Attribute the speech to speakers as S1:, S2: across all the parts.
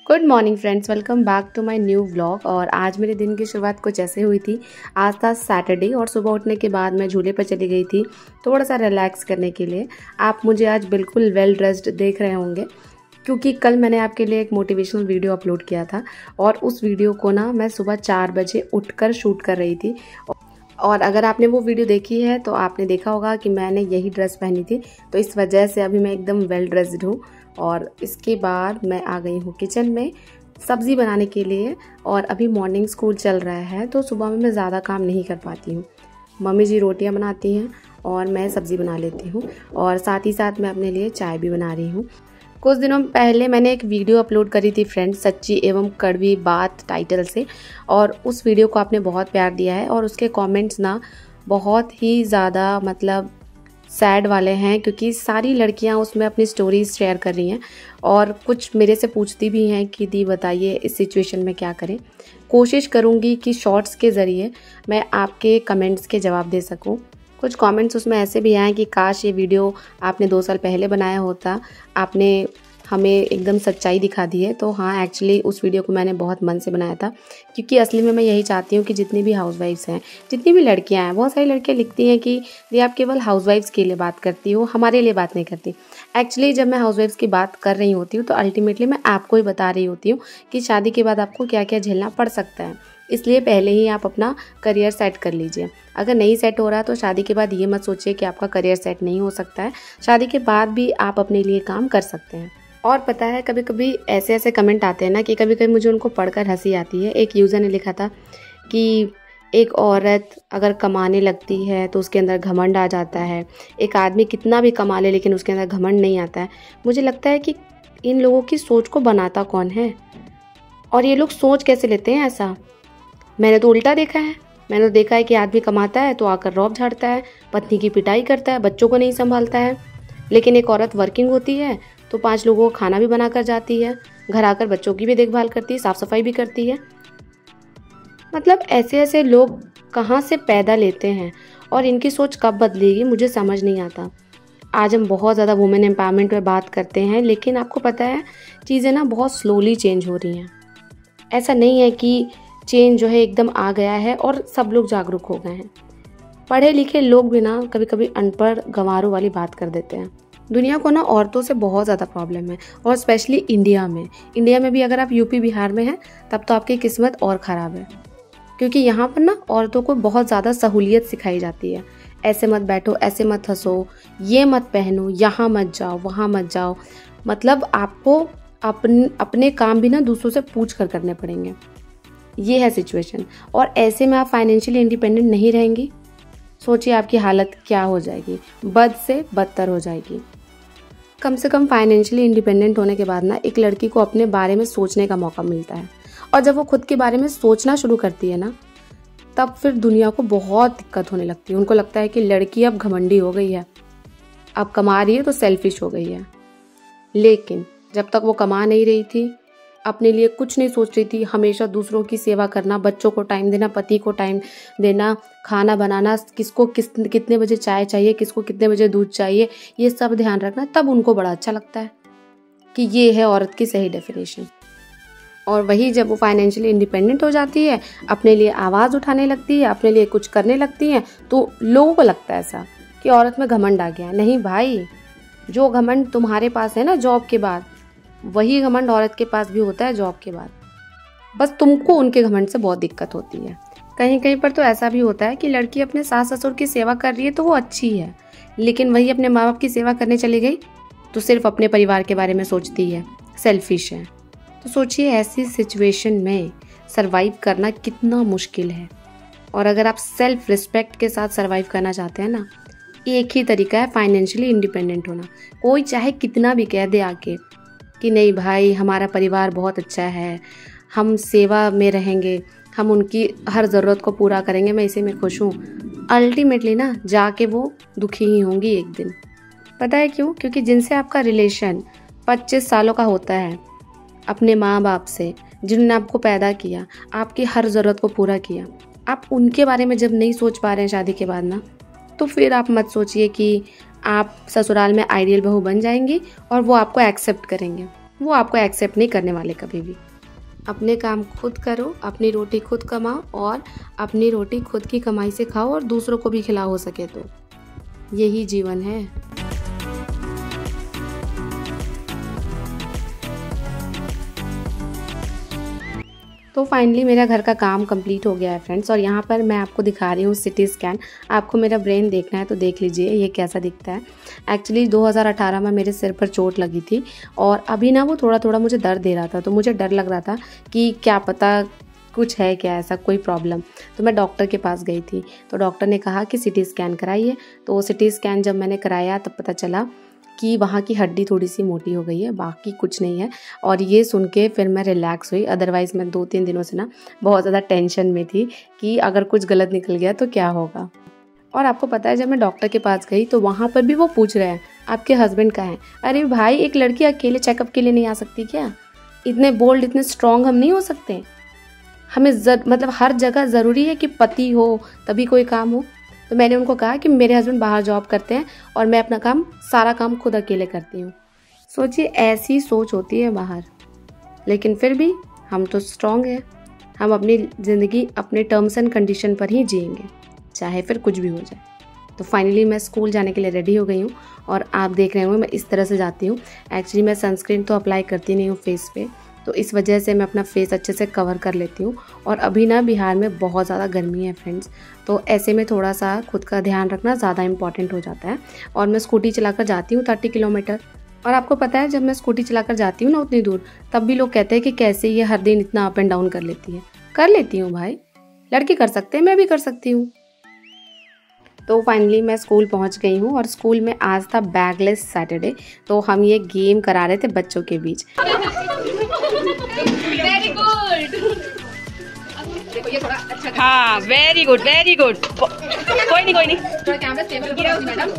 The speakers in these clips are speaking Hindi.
S1: Good morning friends, welcome back to my new vlog. और आज मेरे दिन की शुरुआत कुछ ऐसे हुई थी। आज था सैटरडे और सुबह उठने के बाद मैं झूले पर चली गई थी थोड़ा सा रिलैक्स करने के लिए। आप मुझे आज बिल्कुल वेल ड्रेस्ड देख रहे होंगे क्योंकि कल मैंने आपके लिए एक मोटिवेशनल वीडियो अपलोड किया था और उस वीडियो को ना मैं सुबह 4 बजे उठकर शूट कर रही थी। और अगर आपने वो वीडियो देखी है तो आपने देखा होगा कि मैंने यही ड्रेस पहनी थी, तो इस वजह से अभी मैं एकदम वेल ड्रेस्ड हूँ। और इसके बाद मैं आ गई हूँ किचन में सब्ज़ी बनाने के लिए। और अभी मॉर्निंग स्कूल चल रहा है तो सुबह में मैं ज़्यादा काम नहीं कर पाती हूँ। मम्मी जी रोटियाँ बनाती हैं और मैं सब्ज़ी बना लेती हूँ और साथ ही साथ मैं अपने लिए चाय भी बना रही हूँ। कुछ दिनों पहले मैंने एक वीडियो अपलोड करी थी फ्रेंड्स, सच्ची एवं कड़वी बात टाइटल से, और उस वीडियो को आपने बहुत प्यार दिया है और उसके कमेंट्स ना बहुत ही ज़्यादा मतलब सैड वाले हैं क्योंकि सारी लड़कियां उसमें अपनी स्टोरीज शेयर कर रही हैं और कुछ मेरे से पूछती भी हैं कि दी बताइए इस सिचुएशन में क्या करें। कोशिश करूँगी कि शॉर्ट्स के ज़रिए मैं आपके कमेंट्स के जवाब दे सकूँ। कुछ कमेंट्स उसमें ऐसे भी आए कि काश ये वीडियो आपने 2 साल पहले बनाया होता, आपने हमें एकदम सच्चाई दिखा दी है। तो हाँ, एक्चुअली उस वीडियो को मैंने बहुत मन से बनाया था क्योंकि असली में मैं यही चाहती हूँ कि जितनी भी हाउसवाइफ्स हैं, जितनी भी लड़कियाँ हैं, बहुत सारी लड़कियाँ लिखती हैं कि दी आप केवल हाउसवाइफ्स के लिए बात करती हो, हमारे लिए बात नहीं करती। एक्चुअली जब मैं हाउसवाइफ्स की बात कर रही होती हूँ तो अल्टीमेटली मैं आपको ही बता रही होती हूँ कि शादी के बाद आपको क्या क्या झेलना पड़ सकता है। इसलिए पहले ही आप अपना करियर सेट कर लीजिए। अगर नहीं सेट हो रहा तो शादी के बाद ये मत सोचिए कि आपका करियर सेट नहीं हो सकता है। शादी के बाद भी आप अपने लिए काम कर सकते हैं। और पता है, कभी कभी ऐसे ऐसे कमेंट आते हैं ना कि कभी कभी मुझे उनको पढ़कर हंसी आती है। एक यूज़र ने लिखा था कि एक औरत अगर कमाने लगती है तो उसके अंदर घमंड आ जाता है, एक आदमी कितना भी कमा ले लेकिन उसके अंदर घमंड नहीं आता है। मुझे लगता है कि इन लोगों की सोच को बनाता कौन है और ये लोग सोच कैसे लेते हैं ऐसा। मैंने तो उल्टा देखा है। मैंने तो देखा है कि आदमी कमाता है तो आकर रौब झाड़ता है, पत्नी की पिटाई करता है, बच्चों को नहीं संभालता है। लेकिन एक औरत वर्किंग होती है तो 5 लोगों को खाना भी बना कर जाती है, घर आकर बच्चों की भी देखभाल करती है, साफ सफाई भी करती है। मतलब ऐसे ऐसे लोग कहाँ से पैदा लेते हैं और इनकी सोच कब बदलेगी मुझे समझ नहीं आता। आज हम बहुत ज़्यादा वुमेन एम्पावरमेंट पे बात करते हैं, लेकिन आपको पता है चीज़ें ना बहुत स्लोली चेंज हो रही हैं। ऐसा नहीं है कि चेंज जो है एकदम आ गया है और सब लोग जागरूक हो गए हैं। पढ़े लिखे लोग भी ना कभी कभी अनपढ़ गंवारों वाली बात कर देते हैं। दुनिया को ना औरतों से बहुत ज़्यादा प्रॉब्लम है और स्पेशली इंडिया में भी अगर आप यूपी बिहार में हैं तब तो आपकी किस्मत और ख़राब है क्योंकि यहाँ पर ना औरतों को बहुत ज़्यादा सहूलियत सिखाई जाती है। ऐसे मत बैठो, ऐसे मत हंसो, ये मत पहनो, यहाँ मत जाओ, वहाँ मत जाओ। मतलब आपको अपने काम भी ना दूसरों से पूछ कर करने पड़ेंगे। ये है सिचुएशन। और ऐसे में आप फाइनेंशियली इंडिपेंडेंट नहीं रहेंगी, सोचिए आपकी हालत क्या हो जाएगी, बद से बदतर हो जाएगी। कम से कम फाइनेंशियली इंडिपेंडेंट होने के बाद ना एक लड़की को अपने बारे में सोचने का मौका मिलता है और जब वो खुद के बारे में सोचना शुरू करती है ना तब फिर दुनिया को बहुत दिक्कत होने लगती है। उनको लगता है कि लड़की अब घमंडी हो गई है, अब कमा रही है तो सेल्फिश हो गई है। लेकिन जब तक वो कमा नहीं रही थी, अपने लिए कुछ नहीं सोच रही थी, हमेशा दूसरों की सेवा करना, बच्चों को टाइम देना, पति को टाइम देना, खाना बनाना, किसको कितने बजे चाय चाहिए, किसको कितने बजे दूध चाहिए, ये सब ध्यान रखना, तब उनको बड़ा अच्छा लगता है कि ये है औरत की सही डेफिनेशन। और वही जब वो फाइनेंशियली इंडिपेंडेंट हो जाती है, अपने लिए आवाज़ उठाने लगती है, अपने लिए कुछ करने लगती है, तो लोगों को लगता है ऐसा कि औरत में घमंड आ गया। नहीं भाई, जो घमंड तुम्हारे पास है ना जॉब के बाद, वही घमंड औरत के पास भी होता है जॉब के बाद। बस तुमको उनके घमंड से बहुत दिक्कत होती है। कहीं कहीं पर तो ऐसा भी होता है कि लड़की अपने सास ससुर की सेवा कर रही है तो वो अच्छी है, लेकिन वही अपने माँ बाप की सेवा करने चली गई तो सिर्फ अपने परिवार के बारे में सोचती है, सेल्फिश है। तो सोचिए ऐसी सिचुएशन में सरवाइव करना कितना मुश्किल है। और अगर आप सेल्फ रिस्पेक्ट के साथ सरवाइव करना चाहते हैं ना, एक ही तरीका है फाइनेंशियली इंडिपेंडेंट होना। कोई चाहे कितना भी कह दे आके कि नहीं भाई हमारा परिवार बहुत अच्छा है, हम सेवा में रहेंगे, हम उनकी हर ज़रूरत को पूरा करेंगे, मैं इसी में खुश हूँ, अल्टीमेटली ना जाके वो दुखी ही होंगी एक दिन। पता है क्यों? क्योंकि जिनसे आपका रिलेशन 25 सालों का होता है, अपने माँ बाप से, जिन्होंने आपको पैदा किया, आपकी हर ज़रूरत को पूरा किया, आप उनके बारे में जब नहीं सोच पा रहे हैं शादी के बाद ना, तो फिर आप मत सोचिए कि आप ससुराल में आइडियल बहू बन जाएंगी और वो आपको एक्सेप्ट करेंगे। वो आपको एक्सेप्ट नहीं करने वाले कभी भी। अपने काम खुद करो, अपनी रोटी खुद कमाओ और अपनी रोटी खुद की कमाई से खाओ और दूसरों को भी खिलाओ हो सके तो। यही जीवन है। तो फाइनली मेरा घर का काम कंप्लीट हो गया है फ्रेंड्स, और यहाँ पर मैं आपको दिखा रही हूँ सिटी स्कैन। आपको मेरा ब्रेन देखना है तो देख लीजिए ये कैसा दिखता है। एक्चुअली 2018 में मेरे सिर पर चोट लगी थी और अभी ना वो थोड़ा थोड़ा मुझे दर्द दे रहा था, तो मुझे डर लग रहा था कि क्या पता कुछ है क्या ऐसा कोई प्रॉब्लम। तो मैं डॉक्टर के पास गई थी, तो डॉक्टर ने कहा कि सिटी स्कैन कराइए। तो सिटी स्कैन जब मैंने कराया तब पता चला कि वहाँ की हड्डी थोड़ी सी मोटी हो गई है, बाकी कुछ नहीं है। और ये सुन के फिर मैं रिलैक्स हुई। अदरवाइज़ मैं 2-3 दिनों से ना बहुत ज़्यादा टेंशन में थी कि अगर कुछ गलत निकल गया तो क्या होगा। और आपको पता है जब मैं डॉक्टर के पास गई तो वहाँ पर भी वो पूछ रहे हैं आपके हस्बैंड कहाँ हैं। अरे भाई, एक लड़की अकेले चेकअप के लिए नहीं आ सकती क्या? इतने बोल्ड, इतने स्ट्रॉन्ग हम नहीं हो सकते? हमें मतलब हर जगह ज़रूरी है कि पति हो तभी कोई काम हो? तो मैंने उनको कहा कि मेरे हस्बैंड बाहर जॉब करते हैं और मैं अपना काम, सारा काम खुद अकेले करती हूँ। सोचिए, ऐसी सोच होती है बाहर, लेकिन फिर भी हम तो स्ट्रॉन्ग हैं। हम अपनी ज़िंदगी अपने टर्म्स एंड कंडीशन पर ही जिएंगे, चाहे फिर कुछ भी हो जाए। तो फाइनली मैं स्कूल जाने के लिए रेडी हो गई हूँ और आप देख रहे होंगे मैं इस तरह से जाती हूँ। एक्चुअली मैं सनस्क्रीन तो अप्लाई करती नहीं हूँ फेस पे, तो इस वजह से मैं अपना फेस अच्छे से कवर कर लेती हूँ। और अभी ना बिहार में बहुत ज़्यादा गर्मी है फ्रेंड्स, तो ऐसे में थोड़ा सा खुद का ध्यान रखना ज़्यादा इम्पॉर्टेंट हो जाता है। और मैं स्कूटी चलाकर जाती हूँ 30 किलोमीटर। और आपको पता है जब मैं स्कूटी चलाकर जाती हूँ ना उतनी दूर, तब भी लोग कहते हैं कि कैसे ये हर दिन इतना अप एंड डाउन कर लेती है। कर लेती हूँ भाई, लड़के कर सकते हैं, मैं भी कर सकती हूँ। तो फाइनली मैं स्कूल पहुंच गई हूँ और स्कूल में आज था बैगलेस सैटरडे, तो हम ये गेम करा रहे थे बच्चों के बीच।
S2: Very good. देखो ये थोड़ा अच्छा। हाँ, वेरी गुड वेरी गुड। कोई नहीं कोई नहीं। थोड़ा कैमरा स्टेबल रखो मैडम।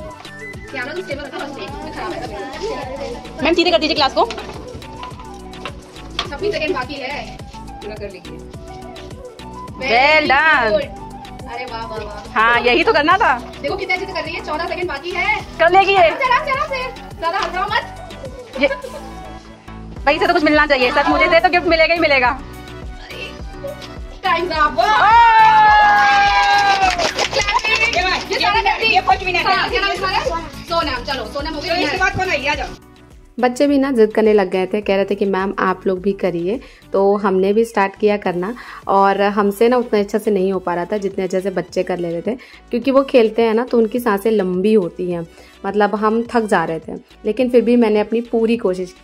S2: कैमरा तो स्टेबल रखो, बस खराब है। मैम सीधे कर दीजिए क्लास को। 26 सेकंड बाकी है, पूरा कर लीजिए। Well done. अरे वाह वाह वाह। हाँ, यही तो करना था। देखो कितने अच्छे से कर रही है। 14 सेकंड बाकी है, कर लेगी ये। आराम से, ज्यादा हड़बड़ाओ मत। ये भाई से तो कुछ मिलना चाहिए, सच मुझे से तो गिफ्ट मिलेगा ही मिलेगा। Time up. ये फर्स्ट विनर है। क्या नाम है तुम्हारा? सोनम। चलो सोनम हो गई। इसके बाद कौन आई? आ जाओ।
S1: बच्चे भी ना जिद करने लग गए थे, कह रहे थे कि मैम आप लोग भी करिए। तो हमने भी स्टार्ट किया करना, और हमसे ना उतना अच्छा से नहीं हो पा रहा था जितने अच्छे से बच्चे कर ले रहे थे, क्योंकि वो खेलते हैं ना तो उनकी सांसें लंबी होती हैं, मतलब हम थक जा रहे थे। लेकिन फिर भी मैंने अपनी पूरी कोशिश की।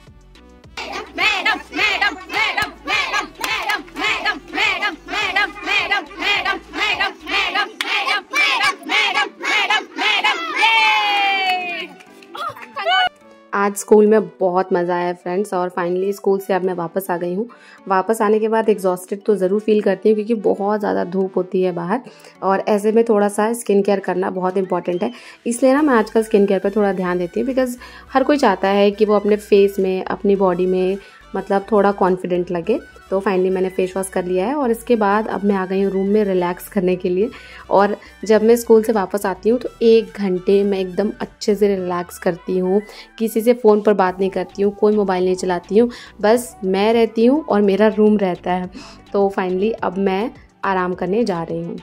S1: आज स्कूल में बहुत मज़ा आया फ्रेंड्स, और फाइनली स्कूल से अब मैं वापस आ गई हूँ। वापस आने के बाद एग्जॉस्टेड तो ज़रूर फील करती हूँ, क्योंकि बहुत ज़्यादा धूप होती है बाहर, और ऐसे में थोड़ा सा स्किन केयर करना बहुत इंपॉर्टेंट है। इसलिए ना मैं आजकल स्किन केयर पर थोड़ा ध्यान देती हूँ, बिकॉज़ हर कोई चाहता है कि वो अपने फेस में, अपनी बॉडी में मतलब थोड़ा कॉन्फिडेंट लगे। तो फाइनली मैंने फेस वॉश कर लिया है, और इसके बाद अब मैं आ गई हूँ रूम में रिलैक्स करने के लिए। और जब मैं स्कूल से वापस आती हूँ तो 1 घंटे मैं एकदम अच्छे से रिलैक्स करती हूँ, किसी से फ़ोन पर बात नहीं करती हूँ, कोई मोबाइल नहीं चलाती हूँ, बस मैं रहती हूँ और मेरा रूम रहता है। तो फाइनली अब मैं आराम करने जा रही हूँ।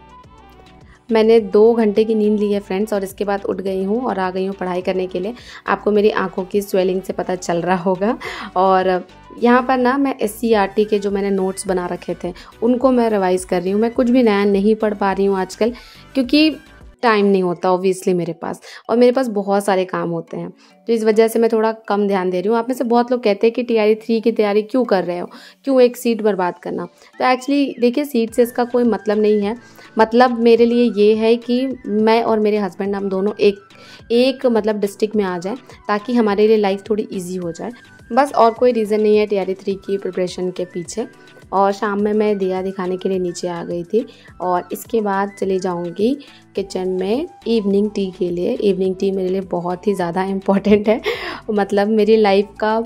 S1: मैंने 2 घंटे की नींद ली है फ्रेंड्स, और इसके बाद उठ गई हूँ और आ गई हूँ पढ़ाई करने के लिए। आपको मेरी आंखों की स्वेलिंग से पता चल रहा होगा। और यहाँ पर ना मैं SCERT के जो मैंने नोट्स बना रखे थे उनको मैं रिवाइज़ कर रही हूँ। मैं कुछ भी नया नहीं पढ़ पा रही हूँ आजकल, क्योंकि टाइम नहीं होता ऑब्वियसली मेरे पास, और मेरे पास बहुत सारे काम होते हैं, तो इस वजह से मैं थोड़ा कम ध्यान दे रही हूँ। आप में से बहुत लोग कहते हैं कि TRE 3 की तैयारी क्यों कर रहे हो, क्यों एक सीट बर्बाद करना। तो एक्चुअली देखिए, सीट से इसका कोई मतलब नहीं है। मतलब मेरे लिए ये है कि मैं और मेरे हस्बैंड हम दोनों एक मतलब डिस्ट्रिक्ट में आ जाए, ताकि हमारे लिए लाइफ थोड़ी ईजी हो जाए, बस। और कोई रीज़न नहीं है TRE 3 की प्रिपरेशन के पीछे। और शाम में मैं दिया दिखाने के लिए नीचे आ गई थी, और इसके बाद चली जाऊंगी किचन में इवनिंग टी के लिए। इवनिंग टी मेरे लिए बहुत ही ज़्यादा इम्पॉर्टेंट है, मतलब मेरी लाइफ का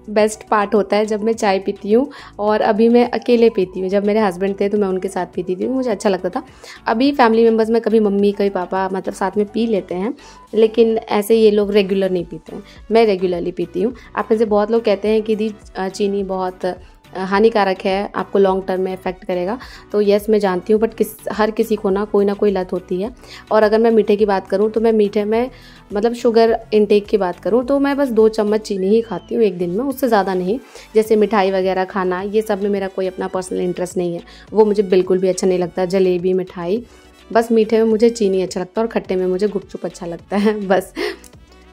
S1: बेस्ट पार्ट होता है जब मैं चाय पीती हूँ, और अभी मैं अकेले पीती हूँ। जब मेरे हस्बैंड थे तो मैं उनके साथ पीती थी, मुझे अच्छा लगता था। अभी फैमिली मेम्बर्स में कभी मम्मी कभी पापा मतलब साथ में पी लेते हैं, लेकिन ऐसे ये लोग रेगुलर नहीं पीते हैं, मैं रेगुलरली पीती हूँ। आप में से बहुत लोग कहते हैं कि दी चीनी बहुत हानिकारक है, आपको लॉन्ग टर्म में इफेक्ट करेगा। तो यस मैं जानती हूँ, बट हर किसी को ना कोई लत होती है। और अगर मैं मीठे की बात करूँ तो मैं मीठे में मतलब शुगर इनटेक की बात करूँ तो मैं बस 2 चम्मच चीनी ही खाती हूँ एक दिन में, उससे ज़्यादा नहीं। जैसे मिठाई वगैरह खाना, ये सब में मेरा कोई अपना पर्सनल इंटरेस्ट नहीं है, वो मुझे बिल्कुल भी अच्छा नहीं लगता। जलेबी, मिठाई, बस मीठे में मुझे चीनी अच्छा लगता है और खट्टे में मुझे गुपचुप अच्छा लगता है बस।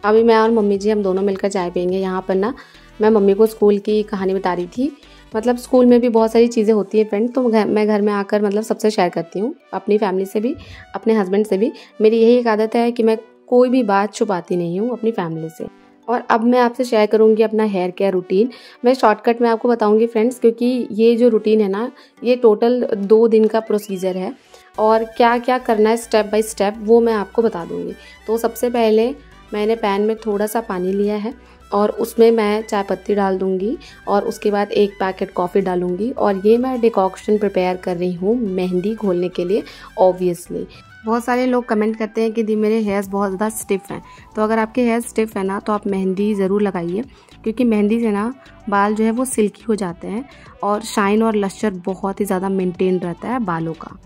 S1: अभी मैं और मम्मी जी हम दोनों मिलकर चाय पियेंगे। यहाँ पर ना मैं मम्मी को स्कूल की कहानी बता रही थी। मतलब स्कूल में भी बहुत सारी चीज़ें होती हैं फ्रेंड, तो मैं घर में आकर मतलब सबसे शेयर करती हूँ, अपनी फैमिली से भी, अपने हस्बैंड से भी। मेरी यही एक आदत है कि मैं कोई भी बात छुपाती नहीं हूँ अपनी फैमिली से। और अब मैं आपसे शेयर करूँगी अपना हेयर केयर रूटीन। मैं शॉर्टकट में आपको बताऊँगी फ्रेंड्स, क्योंकि ये जो रूटीन है ना, ये टोटल 2 दिन का प्रोसीजर है, और क्या क्या करना है स्टेप बाय स्टेप वो मैं आपको बता दूँगी। तो सबसे पहले मैंने पैन में थोड़ा सा पानी लिया है और उसमें मैं चाय पत्ती डाल दूँगी, और उसके बाद 1 पैकेट कॉफ़ी डालूँगी। और ये मैं डिकॉक्शन प्रिपेयर कर रही हूँ मेहंदी घोलने के लिए। ऑब्वियसली बहुत सारे लोग कमेंट करते हैं कि दी मेरे हेयर्स बहुत ज़्यादा स्टिफ़ हैं, तो अगर आपके हेयर स्टिफ़ है ना तो आप मेहंदी ज़रूर लगाइए, क्योंकि मेहंदी से ना बाल जो है वो सिल्की हो जाते हैं और शाइन और लश्चर बहुत ही ज़्यादा मेंटेन रहता है बालों का।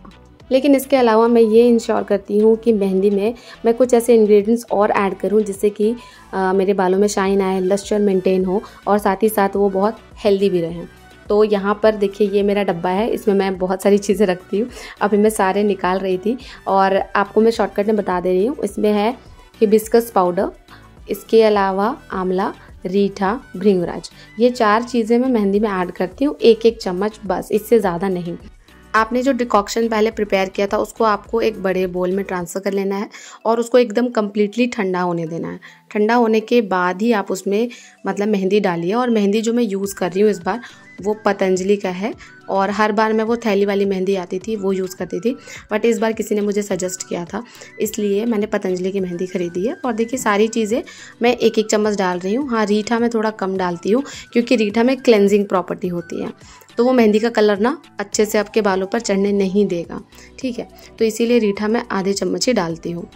S1: लेकिन इसके अलावा मैं ये इंश्योर करती हूँ कि मेहंदी में मैं कुछ ऐसे इंग्रेडिएंट्स और ऐड करूँ जिससे कि मेरे बालों में शाइन आए, लश्चर मेंटेन हो, और साथ ही साथ वो बहुत हेल्दी भी रहें। तो यहाँ पर देखिए ये मेरा डब्बा है, इसमें मैं बहुत सारी चीज़ें रखती हूँ। अभी मैं सारे निकाल रही थी और आपको मैं शॉर्टकट में बता दे रही हूँ। इसमें है हिबिस्कस पाउडर, इसके अलावा आंवला, रीठा, भृंगराज, ये 4 चीज़ें मैं मेहंदी में ऐड करती हूँ, 1-1 चम्मच बस, इससे ज़्यादा नहीं। आपने जो डिकॉक्शन पहले प्रिपेयर किया था उसको आपको एक बड़े बोल में ट्रांसफ़र कर लेना है और उसको एकदम कम्प्लीटली ठंडा होने देना है। ठंडा होने के बाद ही आप उसमें मतलब मेहंदी डालिए। और मेहंदी जो मैं यूज़ कर रही हूँ इस बार वो पतंजलि का है, और हर बार मैं वो थैली वाली मेहंदी आती थी वो यूज़ करती थी, बट इस बार किसी ने मुझे सजेस्ट किया था इसलिए मैंने पतंजलि की मेहंदी खरीदी है। और देखिए सारी चीज़ें मैं 1-1 चम्मच डाल रही हूँ। हाँ, रीठा मैं थोड़ा कम डालती हूँ क्योंकि रीठा में क्लेंजिंग प्रॉपर्टी होती है, तो वो मेहंदी का कलर ना अच्छे से आपके बालों पर चढ़ने नहीं देगा, ठीक है। तो इसीलिए रीठा मैं आधे चम्मच ही डालती हूँ।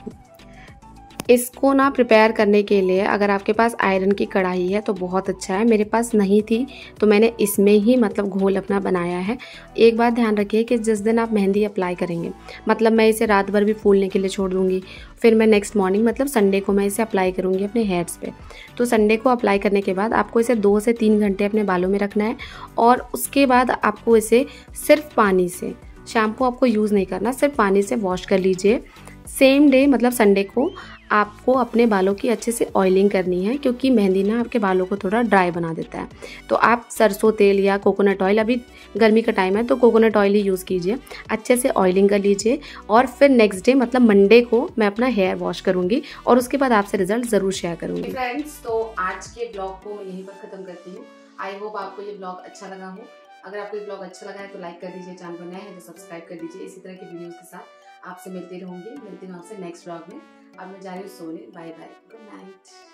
S1: इसको ना प्रिपेयर करने के लिए अगर आपके पास आयरन की कढ़ाई है तो बहुत अच्छा है। मेरे पास नहीं थी तो मैंने इसमें ही मतलब घोल अपना बनाया है। एक बात ध्यान रखिए कि जिस दिन आप मेहंदी अप्लाई करेंगे, मतलब मैं इसे रात भर भी फूलने के लिए छोड़ दूँगी, फिर मैं नेक्स्ट मॉर्निंग मतलब संडे को मैं इसे अप्लाई करूँगी अपने हेयर्स पे। तो संडे को अप्लाई करने के बाद आपको इसे 2 से 3 घंटे अपने बालों में रखना है, और उसके बाद आपको इसे सिर्फ पानी से, शैम्पू आपको यूज़ नहीं करना, सिर्फ पानी से वॉश कर लीजिए। सेम डे मतलब संडे को आपको अपने बालों की अच्छे से ऑयलिंग करनी है, क्योंकि मेहंदी ना आपके बालों को थोड़ा ड्राई बना देता है। तो आप सरसों तेल या कोकोनट ऑयल, अभी गर्मी का टाइम है तो कोकोनट ऑयल ही यूज़ कीजिए, अच्छे से ऑयलिंग कर लीजिए। और फिर नेक्स्ट डे मतलब मंडे को मैं अपना हेयर वॉश करूँगी और उसके बाद आपसे रिजल्ट ज़रूर शेयर करूँगी। फ्रेंड्स, तो आज के ब्लॉग को मैं यहीं पर ख़त्म करती हूँ। आई होप आपको ये ब्लॉग अच्छा लगा हो। अगर आपको ये ब्लॉग अच्छा लगा है तो लाइक कर दीजिए, चैनल पर नए हैं तो सब्सक्राइब कर दीजिए। इसी तरह की वीडियोज़ के साथ आपसे मिलती रहूँगी। मिलती हूँ आपसे नेक्स्ट ब्लॉग में। अब मैं जा रही हूँ सोने। Bye bye, good night.